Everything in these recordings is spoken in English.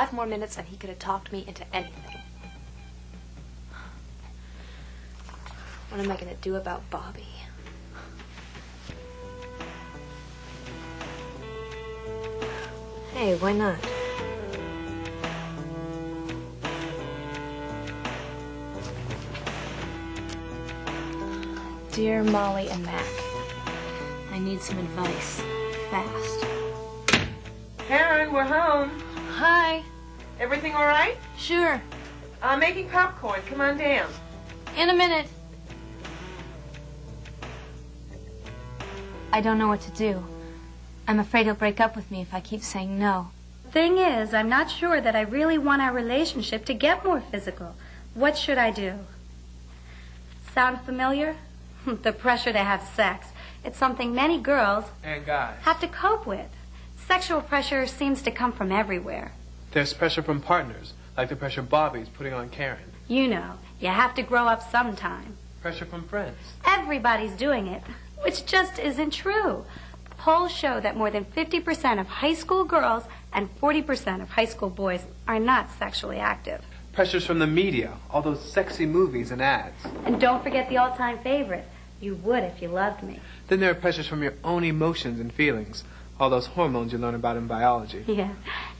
5 more minutes and he could have talked me into anything. What am I going to do about Bobby? Hey, why not? Dear Molly and Mac, I need some advice. Fast. Karen, we're home. Hi. Everything all right? Sure. I'm making popcorn. Come on down. In a minute. I don't know what to do. I'm afraid he'll break up with me if I keep saying no. Thing is, I'm not sure that I really want our relationship to get more physical. What should I do? Sound familiar? The pressure to have sex. It's something many girls and guys have to cope with. Sexual pressure seems to come from everywhere. There's pressure from partners, like the pressure Bobby's putting on Karen. You know, you have to grow up sometime. Pressure from friends. Everybody's doing it, which just isn't true. Polls show that more than 50% of high school girls and 40% of high school boys are not sexually active. Pressures from the media, all those sexy movies and ads. And don't forget the all-time favorite, you would if you loved me. Then there are pressures from your own emotions and feelings, all those hormones you learn about in biology. Yeah.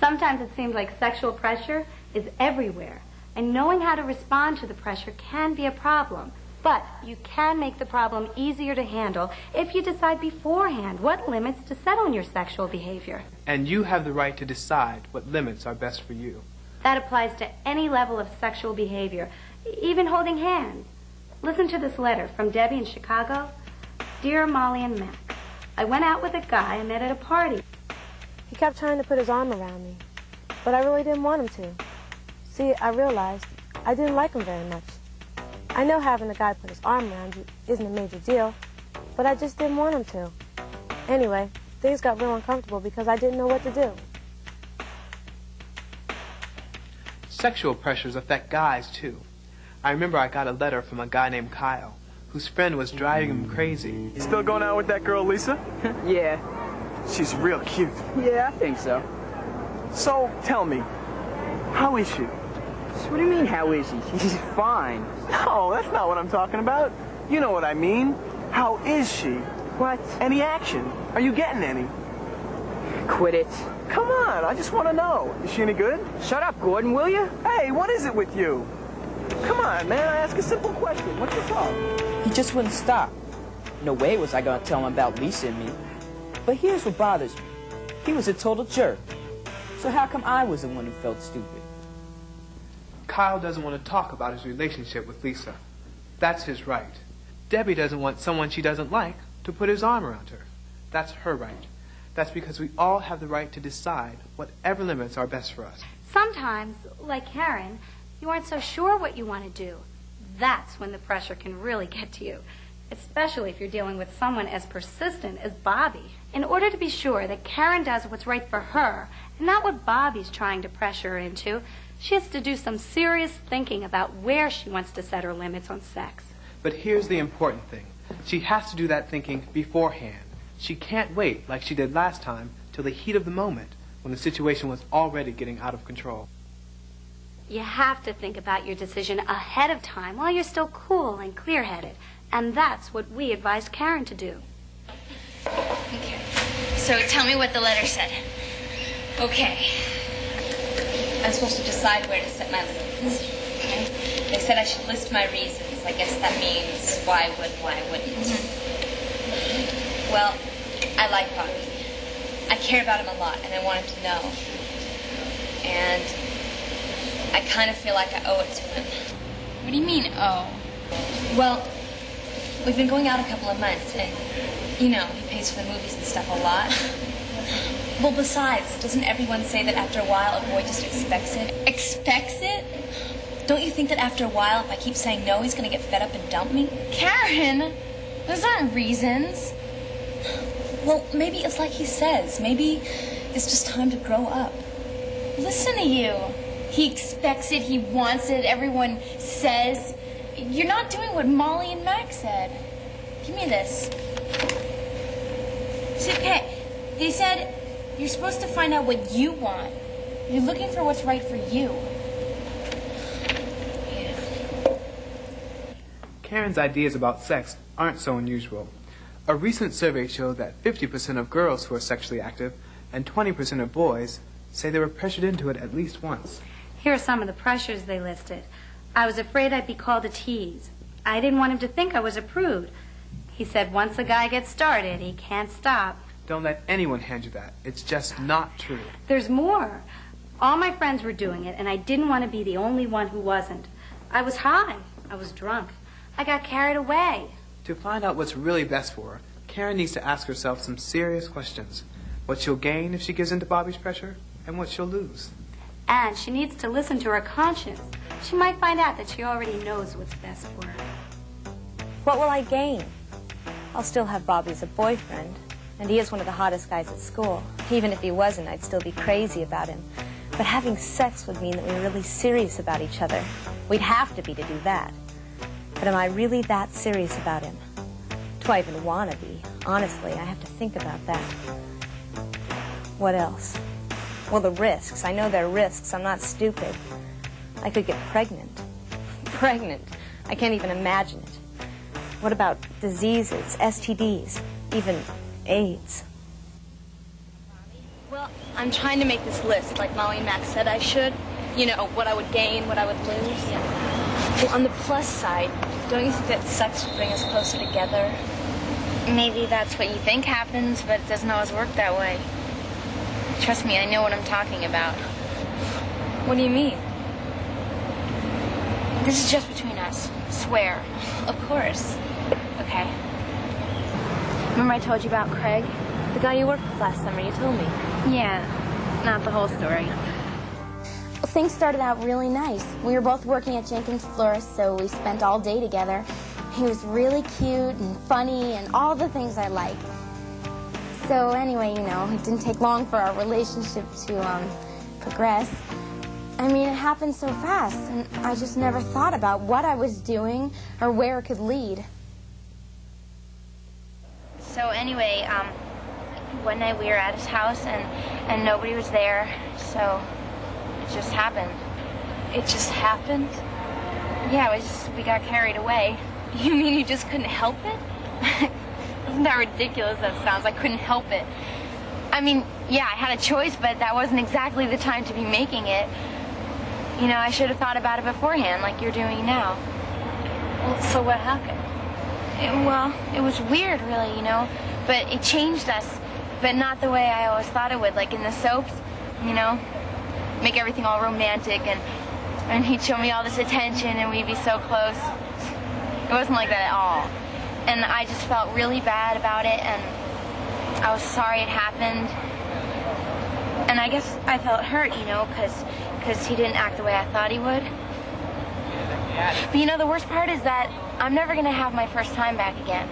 Sometimes it seems like sexual pressure is everywhere, and knowing how to respond to the pressure can be a problem. But you can make the problem easier to handle if you decide beforehand what limits to set on your sexual behavior. And you have the right to decide what limits are best for you. That applies to any level of sexual behavior, even holding hands. Listen to this letter from Debbie in Chicago. Dear Molly and Mac, I went out with a guy I met at a party. He kept trying to put his arm around me, but I really didn't want him to. See, I realized I didn't like him very much. I know having a guy put his arm around you isn't a major deal, but I just didn't want him to. Anyway, things got real uncomfortable because I didn't know what to do. Sexual pressures affect guys, too. I remember I got a letter from a guy named Kyle, whose friend was driving him crazy. You still going out with that girl, Lisa? Yeah. She's real cute. Yeah, I think so. So, tell me, how is she? What do you mean, how is she? She's fine. No, that's not what I'm talking about. You know what I mean. How is she? What? Any action? Are you getting any? Quit it. Come on, I just want to know. Is she any good? Shut up, Gordon, will you? Hey, what is it with you? Come on, man, I ask a simple question. What's your problem? He just wouldn't stop. No way was I going to tell him about Lisa and me. But here's what bothers me. He was a total jerk. So how come I was the one who felt stupid? Kyle doesn't want to talk about his relationship with Lisa. That's his right. Debbie doesn't want someone she doesn't like to put his arm around her. That's her right. That's because we all have the right to decide whatever limits are best for us. Sometimes, like Karen, you aren't so sure what you want to do. That's when the pressure can really get to you, especially if you're dealing with someone as persistent as Bobby. In order to be sure that Karen does what's right for her, and not what Bobby's trying to pressure her into, she has to do some serious thinking about where she wants to set her limits on sex. But here's the important thing. She has to do that thinking beforehand. She can't wait, like she did last time, till the heat of the moment, when the situation was already getting out of control. You have to think about your decision ahead of time while you're still cool and clear-headed. And that's what we advised Karen to do. Okay. So tell me what the letter said. Okay. I'm supposed to decide where to set my limits. Okay? They said I should list my reasons. I guess that means why I would, why I wouldn't. Mm-hmm. Well, I like Bobby. I care about him a lot, and I want him to know. And I kind of feel like I owe it to him. What do you mean, oh? Well, we've been going out a couple of months, and, you know, he pays for the movies and stuff a lot. Well, besides, doesn't everyone say that after a while a boy just expects it? Expects it? Don't you think that after a while, if I keep saying no, he's going to get fed up and dump me? Karen, those aren't reasons. Well, maybe it's like he says. Maybe it's just time to grow up. Listen to you. He expects it, he wants it, everyone says. You're not doing what Molly and Max said. Give me this. See, okay, they said you're supposed to find out what you want, You're looking for what's right for you. Karen's ideas about sex aren't so unusual. A recent survey showed that 50% of girls who are sexually active and 20% of boys say they were pressured into it at least once. Here are some of the pressures they listed. I was afraid I'd be called a tease. I didn't want him to think I was a prude. He said once a guy gets started, he can't stop. Don't let anyone hand you that. It's just not true. There's more. All my friends were doing it, and I didn't want to be the only one who wasn't. I was high. I was drunk. I got carried away. To find out what's really best for her, Karen needs to ask herself some serious questions. What she'll gain if she gives in to Bobby's pressure, and what she'll lose. And she needs to listen to her conscience. She might find out that she already knows what's best for her. What will I gain? I'll still have Bobby as a boyfriend, and he is one of the hottest guys at school. Even if he wasn't, I'd still be crazy about him. But having sex would mean that we were really serious about each other. We'd have to be to do that. But am I really that serious about him? Do I even want to be? Honestly, I have to think about that. What else? Well, the risks. I know there are risks. I'm not stupid. I could get pregnant. Pregnant. I can't even imagine it. What about diseases, STDs, even AIDS? Well, I'm trying to make this list like Molly and Max said I should. You know, what I would gain, what I would lose. Well, on the plus side, don't you think that sex would bring us closer together? Maybe that's what you think happens, but it doesn't always work that way. Trust me, I know what I'm talking about. What do you mean? This is just between us. Swear. Of course. Okay. Remember I told you about Craig? The guy you worked with last summer, you told me. Yeah, not the whole story. Well, things started out really nice. We were both working at Jenkins Florist, so we spent all day together. He was really cute and funny and all the things I like. So anyway, you know, it didn't take long for our relationship to progress. I mean, it happened so fast, and I just never thought about what I was doing or where it could lead. So anyway, one night we were at his house and nobody was there, so it just happened. It just happened? Yeah, we got carried away. You mean you just couldn't help it? Isn't that ridiculous that sounds? I couldn't help it. I mean, yeah, I had a choice, but that wasn't exactly the time to be making it. You know, I should have thought about it beforehand, like you're doing now. Well, so what happened? It was weird, really, you know, but it changed us, but not the way I always thought it would, like in the soaps, you know, make everything all romantic, and he'd show me all this attention, and we'd be so close. It wasn't like that at all. And I just felt really bad about it, and I was sorry it happened. And I guess I felt hurt, you know, because he didn't act the way I thought he would. But you know, the worst part is that I'm never going to have my first time back again.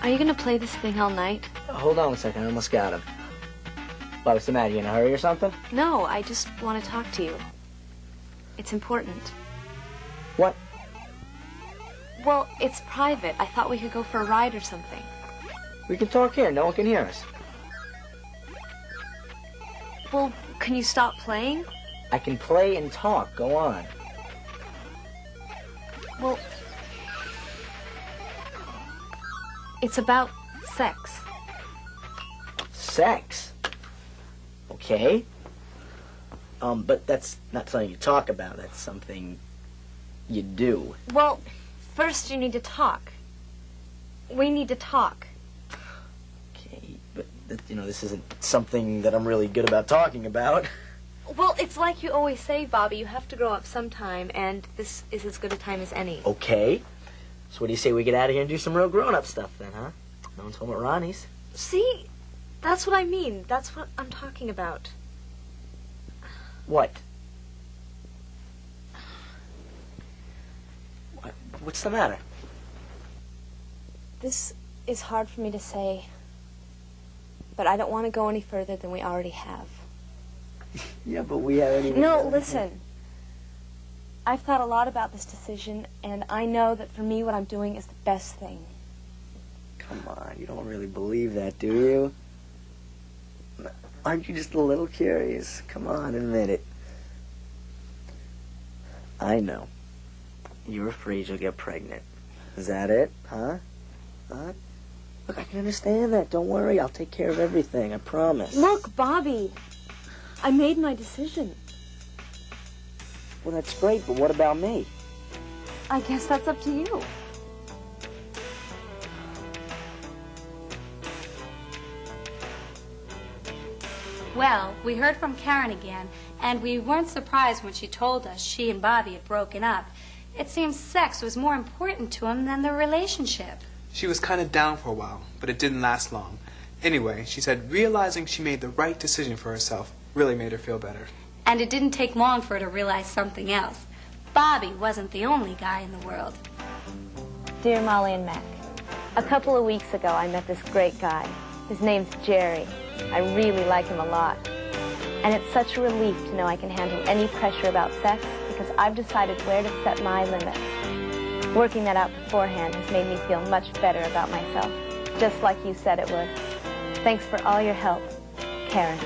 Are you going to play this thing all night? Hold on a second, I almost got him. What's the matter, you in a hurry or something? No, I just want to talk to you. It's important. What? Well, it's private. I thought we could go for a ride or something. We can talk here, no one can hear us. Well, can you stop playing? I can play and talk, go on. Well, it's about sex. Sex? Okay. But that's not something you talk about, that's something you do. Well, first you need to talk. We need to talk. Okay, but, you know, this isn't something that I'm really good about talking about. Well, it's like you always say, Bobby, you have to grow up sometime, and this is as good a time as any. Okay. So what do you say we get out of here and do some real grown-up stuff then, huh? No one's home at Ronnie's. See? That's what I mean. That's what I'm talking about. What? What's the matter? This is hard for me to say, but I don't want to go any further than we already have. Yeah, but we haven't even... No, listen. I've thought a lot about this decision, and I know that for me what I'm doing is the best thing. Come on, you don't really believe that, do you? Aren't you just a little curious? Come on, admit it. I know. You're afraid you'll get pregnant. Is that it? Huh? Huh? Look, I can understand that. Don't worry. I'll take care of everything. I promise. Look, Bobby. I made my decision. Well, that's great, but what about me? I guess that's up to you. Well, we heard from Karen again, and we weren't surprised when she told us she and Bobby had broken up. It seems sex was more important to him than the relationship. She was kind of down for a while, but it didn't last long. Anyway, she said realizing she made the right decision for herself really made her feel better. And it didn't take long for her to realize something else. Bobby wasn't the only guy in the world. Dear Molly and Mac, a couple of weeks ago I met this great guy. His name's Jerry. I really like him a lot. And it's such a relief to know I can handle any pressure about sex because I've decided where to set my limits. Working that out beforehand has made me feel much better about myself, just like you said it would. Thanks for all your help, Karen.